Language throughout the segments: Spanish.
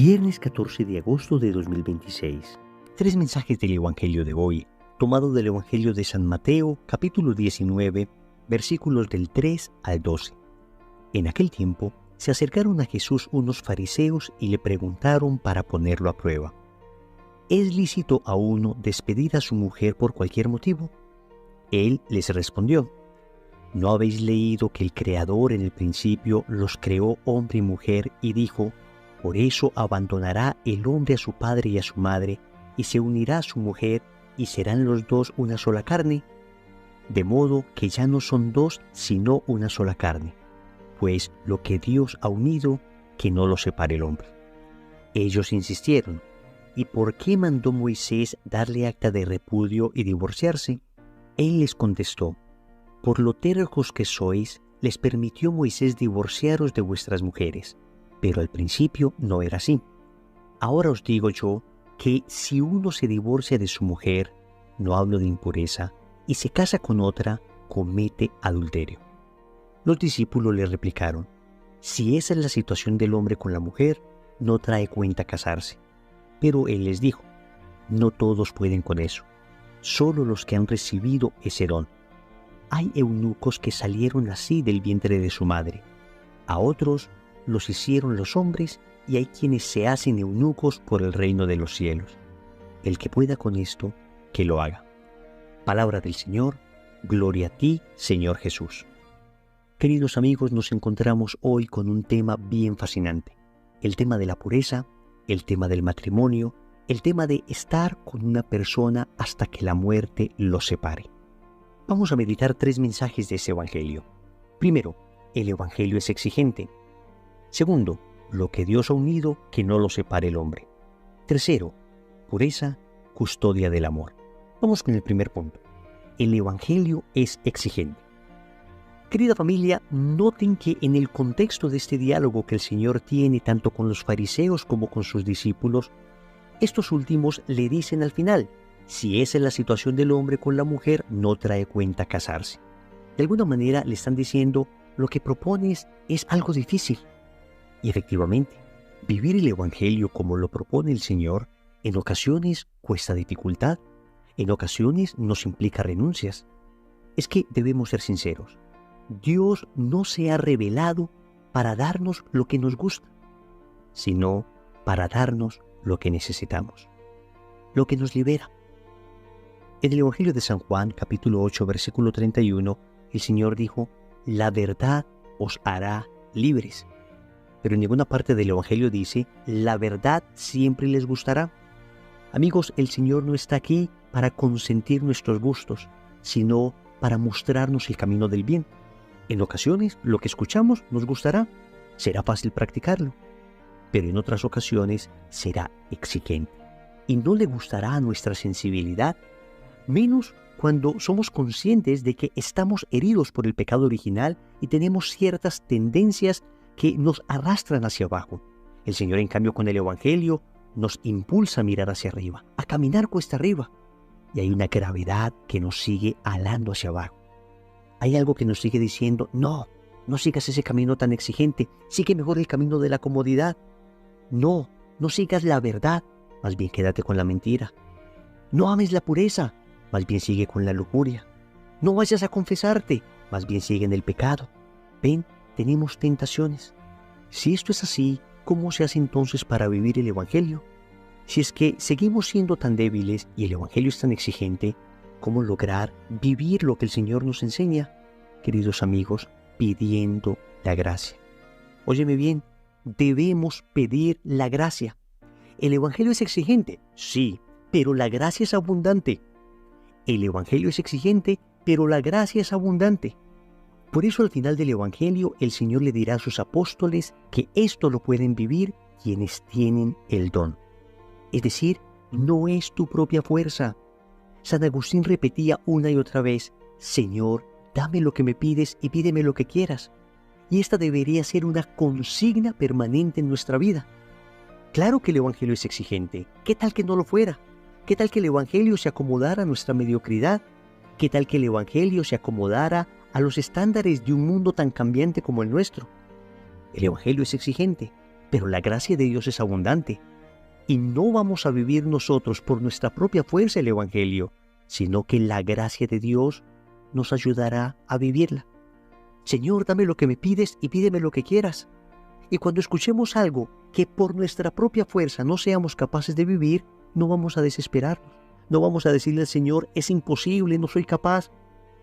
Viernes 14 de agosto de 2026. Tres mensajes del Evangelio de hoy, tomado del Evangelio de San Mateo, capítulo 19, versículos del 3 al 12. En aquel tiempo, se acercaron a Jesús unos fariseos y le preguntaron para ponerlo a prueba: ¿es lícito a uno despedir a su mujer por cualquier motivo? Él les respondió: ¿no habéis leído que el Creador en el principio los creó hombre y mujer y dijo: por eso abandonará el hombre a su padre y a su madre, y se unirá a su mujer, y serán los dos una sola carne? De modo que ya no son dos, sino una sola carne. Pues lo que Dios ha unido, que no lo separe el hombre. Ellos insistieron: ¿y por qué mandó Moisés darle acta de repudio y divorciarse? Él les contestó: por lo tercos que sois, les permitió Moisés divorciaros de vuestras mujeres, pero al principio no era así. Ahora os digo yo que si uno se divorcia de su mujer, no hablo de impureza, y se casa con otra, comete adulterio. Los discípulos le replicaron: si esa es la situación del hombre con la mujer, no trae cuenta casarse. Pero él les dijo: no todos pueden con eso, solo los que han recibido ese don. Hay eunucos que salieron así del vientre de su madre, a otros los hicieron los hombres, y hay quienes se hacen eunucos por el reino de los cielos. El que pueda con esto, que lo haga. Palabra del Señor. Gloria a ti, Señor Jesús. Queridos amigos, nos encontramos hoy con un tema bien fascinante. El tema de la pureza, el tema del matrimonio, el tema de estar con una persona hasta que la muerte los separe. Vamos a meditar tres mensajes de ese Evangelio. Primero, el Evangelio es exigente. Segundo, lo que Dios ha unido, que no lo separe el hombre. Tercero, pureza, custodia del amor. Vamos con el primer punto. El Evangelio es exigente. Querida familia, noten que en el contexto de este diálogo que el Señor tiene tanto con los fariseos como con sus discípulos, estos últimos le dicen al final: si esa es la situación del hombre con la mujer, no trae cuenta casarse. De alguna manera le están diciendo: lo que propones es algo difícil. Y efectivamente, vivir el Evangelio como lo propone el Señor, en ocasiones cuesta dificultad, en ocasiones nos implica renuncias. Es que debemos ser sinceros. Dios no se ha revelado para darnos lo que nos gusta, sino para darnos lo que necesitamos, lo que nos libera. En el Evangelio de San Juan, capítulo 8, versículo 31, el Señor dijo: la verdad os hará libres. Pero en ninguna parte del Evangelio dice: la verdad siempre les gustará. Amigos, el Señor no está aquí para consentir nuestros gustos, sino para mostrarnos el camino del bien. En ocasiones, lo que escuchamos nos gustará, será fácil practicarlo, pero en otras ocasiones será exigente y no le gustará a nuestra sensibilidad, menos cuando somos conscientes de que estamos heridos por el pecado original y tenemos ciertas tendencias que nos arrastran hacia abajo. El Señor, en cambio, con el Evangelio, nos impulsa a mirar hacia arriba, a caminar cuesta arriba. Y hay una gravedad que nos sigue alando hacia abajo. Hay algo que nos sigue diciendo: no sigas ese camino tan exigente, sigue mejor el camino de la comodidad. No sigas la verdad, más bien quédate con la mentira. No ames la pureza, más bien sigue con la lujuria. No vayas a confesarte, más bien sigue en el pecado. Ven, tenemos tentaciones. Si esto es así, ¿cómo se hace entonces para vivir el Evangelio? Si es que seguimos siendo tan débiles y el Evangelio es tan exigente, ¿cómo lograr vivir lo que el Señor nos enseña? Queridos amigos, pidiendo la gracia. Óyeme bien, debemos pedir la gracia. ¿El Evangelio es exigente? Sí, pero la gracia es abundante. El Evangelio es exigente, pero la gracia es abundante. Por eso al final del Evangelio el Señor le dirá a sus apóstoles que esto lo pueden vivir quienes tienen el don. Es decir, no es tu propia fuerza. San Agustín repetía una y otra vez: Señor, dame lo que me pides y pídeme lo que quieras. Y esta debería ser una consigna permanente en nuestra vida. Claro que el Evangelio es exigente. ¿Qué tal que no lo fuera? ¿Qué tal que el Evangelio se acomodara a nuestra mediocridad? ¿Qué tal que el Evangelio se acomodara a los estándares de un mundo tan cambiante como el nuestro? El Evangelio es exigente, pero la gracia de Dios es abundante. Y no vamos a vivir nosotros por nuestra propia fuerza el Evangelio, sino que la gracia de Dios nos ayudará a vivirla. Señor, dame lo que me pides y pídeme lo que quieras. Y cuando escuchemos algo que por nuestra propia fuerza no seamos capaces de vivir, no vamos a desesperarnos. No vamos a decirle al Señor, es imposible, no soy capaz.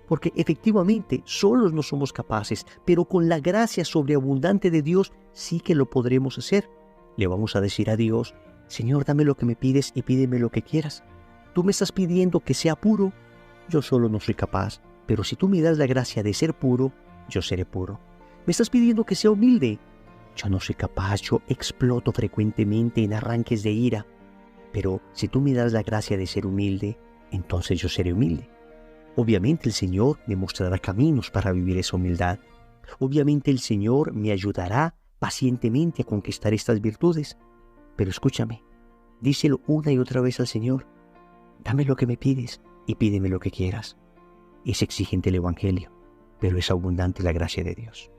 Porque efectivamente, solos no somos capaces, pero con la gracia sobreabundante de Dios sí que lo podremos hacer. Le vamos a decir a Dios, Señor, dame lo que me pides y pídeme lo que quieras. Tú me estás pidiendo que sea puro, yo solo no soy capaz, pero si tú me das la gracia de ser puro, yo seré puro. Me estás pidiendo que sea humilde, yo no soy capaz, yo exploto frecuentemente en arranques de ira, pero si tú me das la gracia de ser humilde, entonces yo seré humilde. Obviamente el Señor me mostrará caminos para vivir esa humildad. Obviamente el Señor me ayudará pacientemente a conquistar estas virtudes. Pero escúchame, díselo una y otra vez al Señor. Dame lo que me pides y pídeme lo que quieras. Es exigente el Evangelio, pero es abundante la gracia de Dios.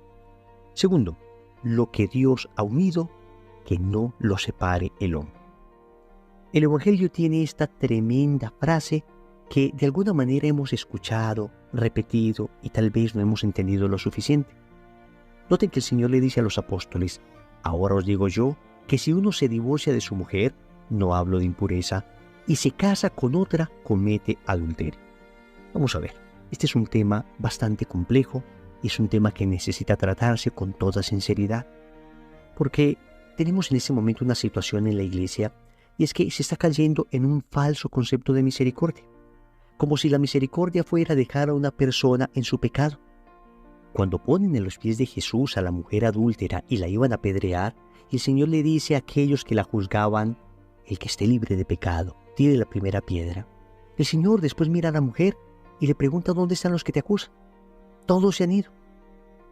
Segundo, lo que Dios ha unido, que no lo separe el hombre. El Evangelio tiene esta tremenda frase que de alguna manera hemos escuchado, repetido y tal vez no hemos entendido lo suficiente. Noten que el Señor le dice a los apóstoles, ahora os digo yo, que si uno se divorcia de su mujer, no hablo de impureza, y se casa con otra, comete adulterio. Vamos a ver, este es un tema bastante complejo y es un tema que necesita tratarse con toda sinceridad, porque tenemos en este momento una situación en la iglesia y es que se está cayendo en un falso concepto de misericordia, como si la misericordia fuera dejar a una persona en su pecado. Cuando ponen en los pies de Jesús a la mujer adúltera y la iban a apedrear, el Señor le dice a aquellos que la juzgaban, el que esté libre de pecado, tire la primera piedra. El Señor después mira a la mujer y le pregunta dónde están los que te acusan. Todos se han ido.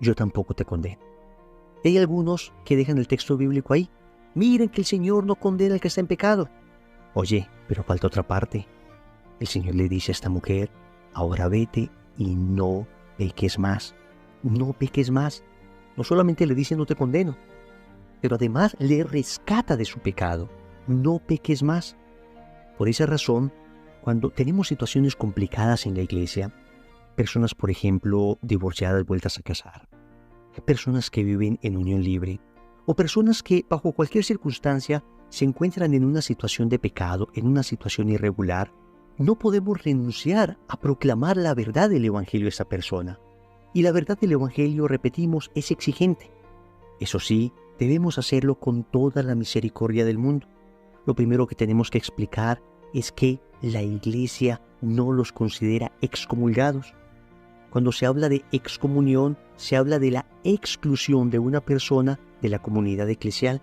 Yo tampoco te condeno. Y hay algunos que dejan el texto bíblico ahí. Miren que el Señor no condena al que está en pecado. Oye, pero falta otra parte. El Señor le dice a esta mujer, ahora vete y no peques más. No peques más. No solamente le dice no te condeno, pero además le rescata de su pecado. No peques más. Por esa razón, cuando tenemos situaciones complicadas en la iglesia, personas, por ejemplo, divorciadas vueltas a casar, personas que viven en unión libre, o personas que bajo cualquier circunstancia se encuentran en una situación de pecado, en una situación irregular, no podemos renunciar a proclamar la verdad del Evangelio a esa persona. Y la verdad del Evangelio, repetimos, es exigente. Eso sí, debemos hacerlo con toda la misericordia del mundo. Lo primero que tenemos que explicar es que la iglesia no los considera excomulgados. Cuando se habla de excomunión, se habla de la exclusión de una persona de la comunidad eclesial.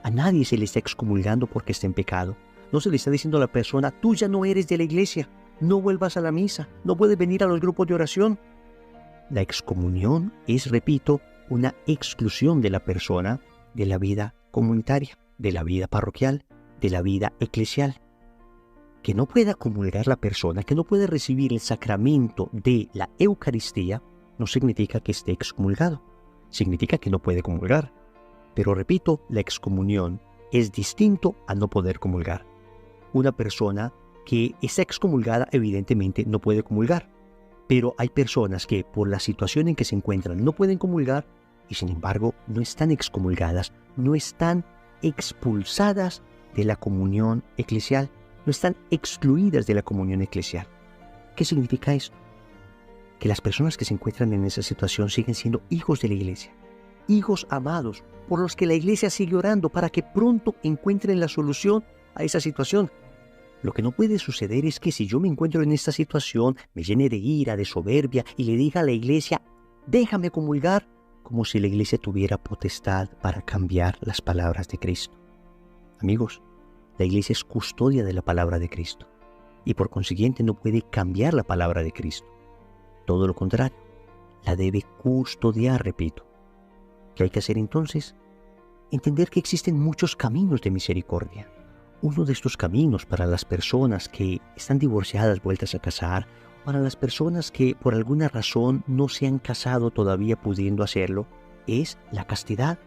A nadie se le está excomulgando porque está en pecado. No se le está diciendo a la persona, tú ya no eres de la iglesia, no vuelvas a la misa, no puedes venir a los grupos de oración. La excomunión es, repito, una exclusión de la persona de la vida comunitaria, de la vida parroquial, de la vida eclesial. Que no pueda comulgar la persona, que no pueda recibir el sacramento de la Eucaristía, no significa que esté excomulgado, significa que no puede comulgar. Pero repito, la excomunión es distinto a no poder comulgar. Una persona que está excomulgada evidentemente no puede comulgar, pero hay personas que por la situación en que se encuentran no pueden comulgar y sin embargo no están excomulgadas, no están expulsadas de la comunión eclesial, no están excluidas de la comunión eclesial. ¿Qué significa esto? Que las personas que se encuentran en esa situación siguen siendo hijos de la iglesia, hijos amados, por los que la iglesia sigue orando para que pronto encuentren la solución a esa situación. Lo que no puede suceder es que si yo me encuentro en esta situación, me llene de ira, de soberbia y le diga a la iglesia, déjame comulgar, como si la iglesia tuviera potestad para cambiar las palabras de Cristo. Amigos, la iglesia es custodia de la palabra de Cristo y por consiguiente no puede cambiar la palabra de Cristo. Todo lo contrario, la debe custodiar, repito. ¿Qué hay que hacer entonces? Entender que existen muchos caminos de misericordia. Uno de estos caminos para las personas que están divorciadas, vueltas a casar, para las personas que por alguna razón no se han casado todavía pudiendo hacerlo, es la castidad.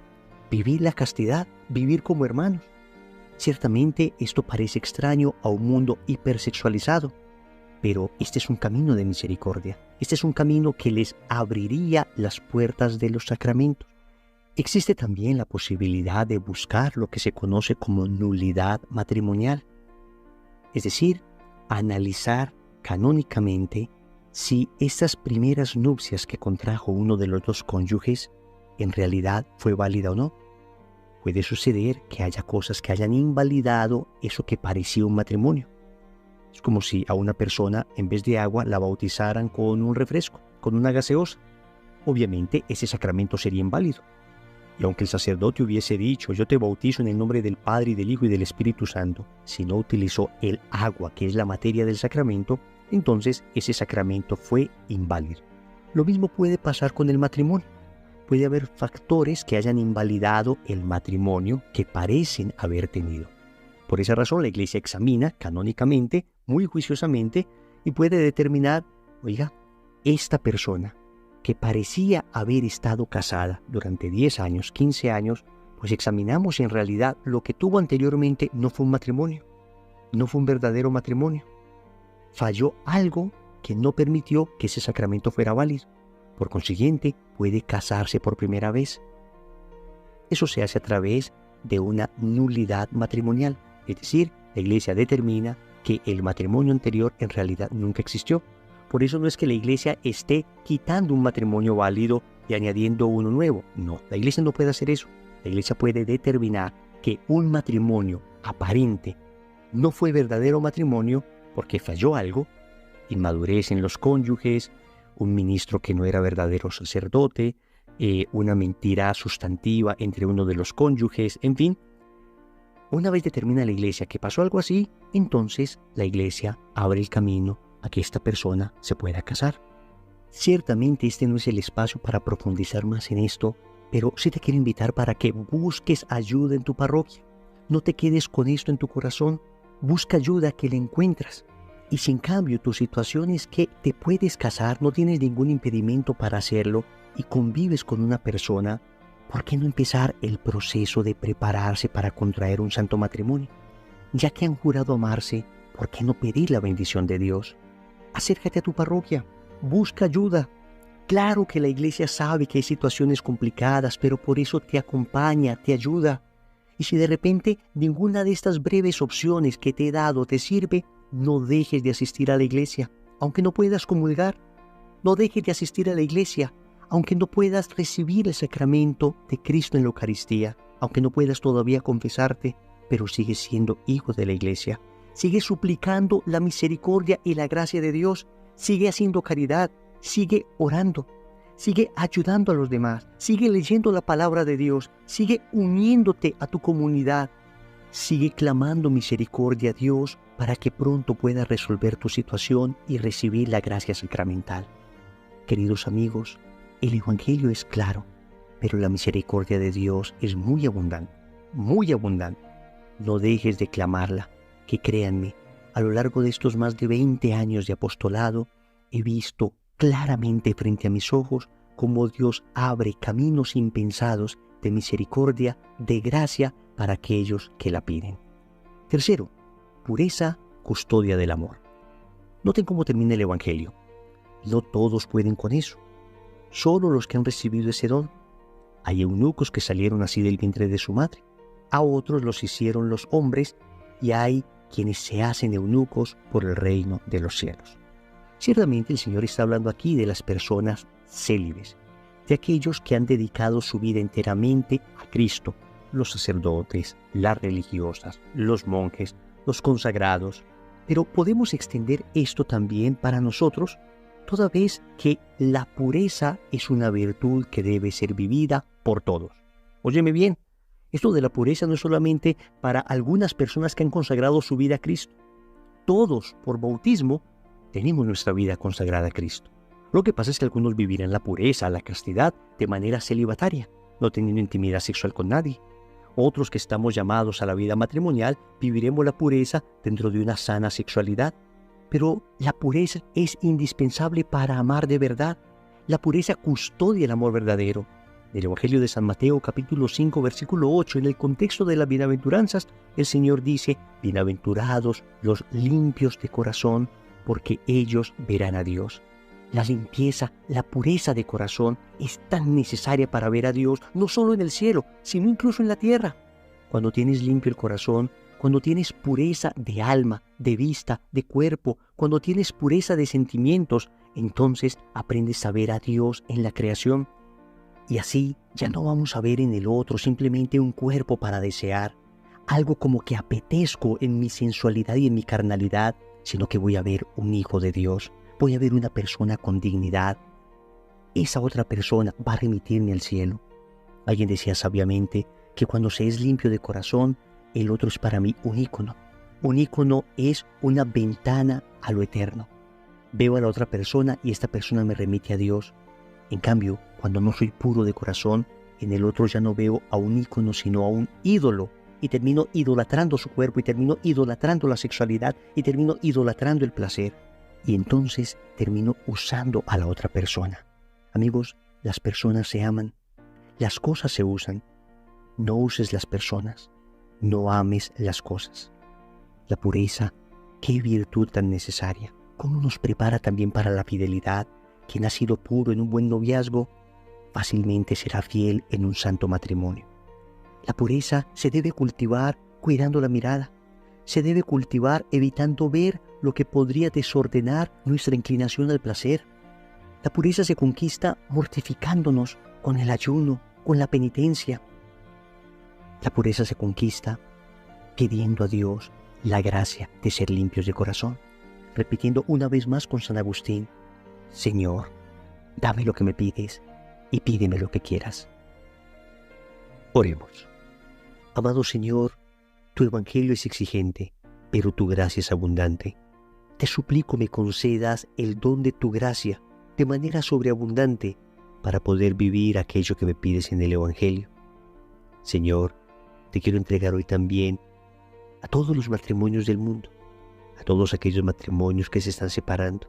vivir la castidad, vivir como hermanos. Ciertamente esto parece extraño a un mundo hipersexualizado, pero este es un camino de misericordia. Este es un camino que les abriría las puertas de los sacramentos. Existe también la posibilidad de buscar lo que se conoce como nulidad matrimonial, es decir, analizar canónicamente si estas primeras nupcias que contrajo uno de los dos cónyuges en realidad fue válida o no. Puede suceder que haya cosas que hayan invalidado eso que parecía un matrimonio. Es como si a una persona, en vez de agua, la bautizaran con un refresco, con una gaseosa. Obviamente, ese sacramento sería inválido. Y aunque el sacerdote hubiese dicho, yo te bautizo en el nombre del Padre y del Hijo y del Espíritu Santo, si no utilizó el agua, que es la materia del sacramento, entonces ese sacramento fue inválido. Lo mismo puede pasar con el matrimonio. Puede haber factores que hayan invalidado el matrimonio que parecen haber tenido. Por esa razón la Iglesia examina canónicamente, muy juiciosamente, y puede determinar, oiga, esta persona que parecía haber estado casada durante 10 años, 15 años, pues examinamos si en realidad lo que tuvo anteriormente no fue un matrimonio, no fue un verdadero matrimonio. Falló algo que no permitió que ese sacramento fuera válido. Por consiguiente, puede casarse por primera vez. Eso se hace a través de una nulidad matrimonial, es decir, la Iglesia determina que el matrimonio anterior en realidad nunca existió. Por eso no es que la Iglesia esté quitando un matrimonio válido y añadiendo uno nuevo. No, la Iglesia no puede hacer eso. La Iglesia puede determinar que un matrimonio aparente no fue verdadero matrimonio porque falló algo, inmadurez en los cónyuges, un ministro que no era verdadero sacerdote, una mentira sustantiva entre uno de los cónyuges, en fin. Una vez determina la Iglesia que pasó algo así, entonces la Iglesia abre el camino a que esta persona se pueda casar. Ciertamente este no es el espacio para profundizar más en esto, pero sí te quiero invitar para que busques ayuda en tu parroquia. No te quedes con esto en tu corazón, busca ayuda que la encuentras. Y si en cambio tu situación es que te puedes casar, no tienes ningún impedimento para hacerlo y convives con una persona, ¿por qué no empezar el proceso de prepararse para contraer un santo matrimonio? Ya que han jurado amarse, ¿por qué no pedir la bendición de Dios? Acércate a tu parroquia, busca ayuda. Claro que la Iglesia sabe que hay situaciones complicadas, pero por eso te acompaña, te ayuda. Y si de repente ninguna de estas breves opciones que te he dado te sirve, no dejes de asistir a la Iglesia, aunque no puedas comulgar. No dejes de asistir a la Iglesia, aunque no puedas recibir el sacramento de Cristo en la Eucaristía, aunque no puedas todavía confesarte, pero sigues siendo hijo de la Iglesia. Sigue suplicando la misericordia y la gracia de Dios, sigue haciendo caridad, sigue orando, sigue ayudando a los demás, sigue leyendo la palabra de Dios, sigue uniéndote a tu comunidad, sigue clamando misericordia a Dios para que pronto puedas resolver tu situación y recibir la gracia sacramental. Queridos amigos, el Evangelio es claro, pero la misericordia de Dios es muy abundante, muy abundante. No dejes de clamarla. Que créanme, a lo largo de estos más de 20 años de apostolado, he visto claramente frente a mis ojos cómo Dios abre caminos impensados de misericordia, de gracia para aquellos que la piden. Tercero, pureza, custodia del amor. Noten cómo termina el Evangelio. No todos pueden con eso, solo los que han recibido ese don. Hay eunucos que salieron así del vientre de su madre, a otros los hicieron los hombres, y hay quienes se hacen eunucos por el reino de los cielos. Ciertamente el Señor está hablando aquí de las personas célibes, de aquellos que han dedicado su vida enteramente a Cristo, los sacerdotes, las religiosas, los monjes, los consagrados. Pero podemos extender esto también para nosotros, toda vez que la pureza es una virtud que debe ser vivida por todos. Óyeme bien. Esto de la pureza no es solamente para algunas personas que han consagrado su vida a Cristo. Todos, por bautismo, tenemos nuestra vida consagrada a Cristo. Lo que pasa es que algunos vivirán la pureza, la castidad, de manera celibataria, no teniendo intimidad sexual con nadie. Otros que estamos llamados a la vida matrimonial, viviremos la pureza dentro de una sana sexualidad. Pero la pureza es indispensable para amar de verdad. La pureza custodia el amor verdadero. Del Evangelio de San Mateo, capítulo 5, versículo 8, en el contexto de las bienaventuranzas, el Señor dice: bienaventurados los limpios de corazón, porque ellos verán a Dios. La limpieza, la pureza de corazón es tan necesaria para ver a Dios, no solo en el cielo, sino incluso en la tierra. Cuando tienes limpio el corazón, cuando tienes pureza de alma, de vista, de cuerpo, cuando tienes pureza de sentimientos, entonces aprendes a ver a Dios en la creación. Y así ya no vamos a ver en el otro simplemente un cuerpo para desear, algo como que apetezco en mi sensualidad y en mi carnalidad, sino que voy a ver un hijo de Dios, voy a ver una persona con dignidad. Esa otra persona va a remitirme al cielo. Alguien decía sabiamente que cuando se es limpio de corazón, el otro es para mí un ícono. Un ícono es una ventana a lo eterno. Veo a la otra persona y esta persona me remite a Dios. En cambio, cuando no soy puro de corazón, en el otro ya no veo a un ícono sino a un ídolo, y termino idolatrando su cuerpo, y termino idolatrando la sexualidad, y termino idolatrando el placer, y entonces termino usando a la otra persona. Amigos, las personas se aman, las cosas se usan. No uses las personas, no ames las cosas. La pureza, qué virtud tan necesaria. Cómo nos prepara también para la fidelidad. Quien ha sido puro en un buen noviazgo, fácilmente será fiel en un santo matrimonio. La pureza se debe cultivar cuidando la mirada. Se debe cultivar evitando ver lo que podría desordenar nuestra inclinación al placer. La pureza se conquista mortificándonos con el ayuno, con la penitencia. La pureza se conquista pidiendo a Dios la gracia de ser limpios de corazón, repitiendo una vez más con San Agustín: Señor, dame lo que me pides y pídeme lo que quieras. Oremos. Amado Señor, tu evangelio es exigente, pero tu gracia es abundante. Te suplico me concedas el don de tu gracia de manera sobreabundante para poder vivir aquello que me pides en el evangelio. Señor, te quiero entregar hoy también a todos los matrimonios del mundo, a todos aquellos matrimonios que se están separando.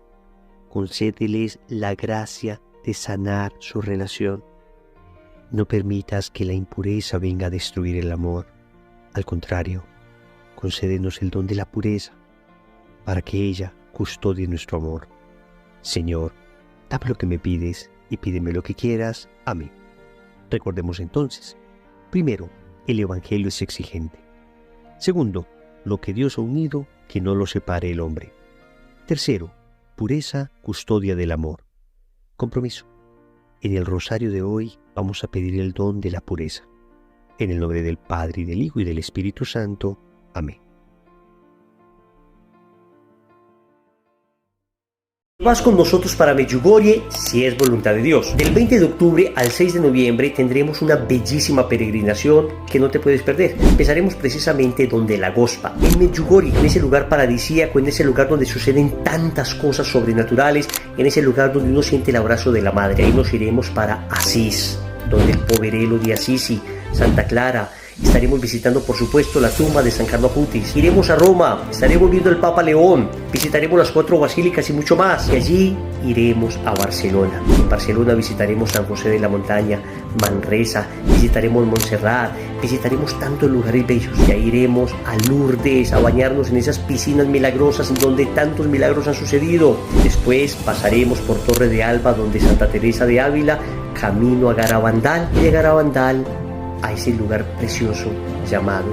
Concédeles la gracia de sanar su relación. No permitas que la impureza venga a destruir el amor. Al contrario, concédenos el don de la pureza para que ella custodie nuestro amor. Señor, dame lo que me pides y pídeme lo que quieras. Amén. Recordemos entonces: primero, el evangelio es exigente. Segundo, lo que Dios ha unido, que no lo separe el hombre. Tercero, pureza, custodia del amor. Compromiso. En el rosario de hoy vamos a pedir el don de la pureza. En el nombre del Padre, y del Hijo, y del Espíritu Santo. Amén. Vas con nosotros para Medjugorje si es voluntad de Dios. Del 20 de octubre al 6 de noviembre tendremos una bellísima peregrinación que no te puedes perder. Empezaremos precisamente donde la Gospa, en Medjugorje, en ese lugar paradisíaco, en ese lugar donde suceden tantas cosas sobrenaturales, en ese lugar donde uno siente el abrazo de la Madre. Ahí nos iremos para Asís, donde el poverello de Assisi, Santa Clara. Estaremos visitando, por supuesto, la tumba de San Carlo Acutis. Iremos a Roma, estaremos viendo al Papa León, visitaremos las 4 basílicas y mucho más. Y allí iremos a Barcelona. En Barcelona visitaremos San José de la Montaña, Manresa, visitaremos Montserrat, visitaremos tantos lugares bellos. Y ahí iremos a Lourdes a bañarnos en esas piscinas milagrosas en donde tantos milagros han sucedido. Después pasaremos por Torre de Alba, donde Santa Teresa de Ávila, camino a Garabandal, y de Garabandal a ese lugar precioso llamado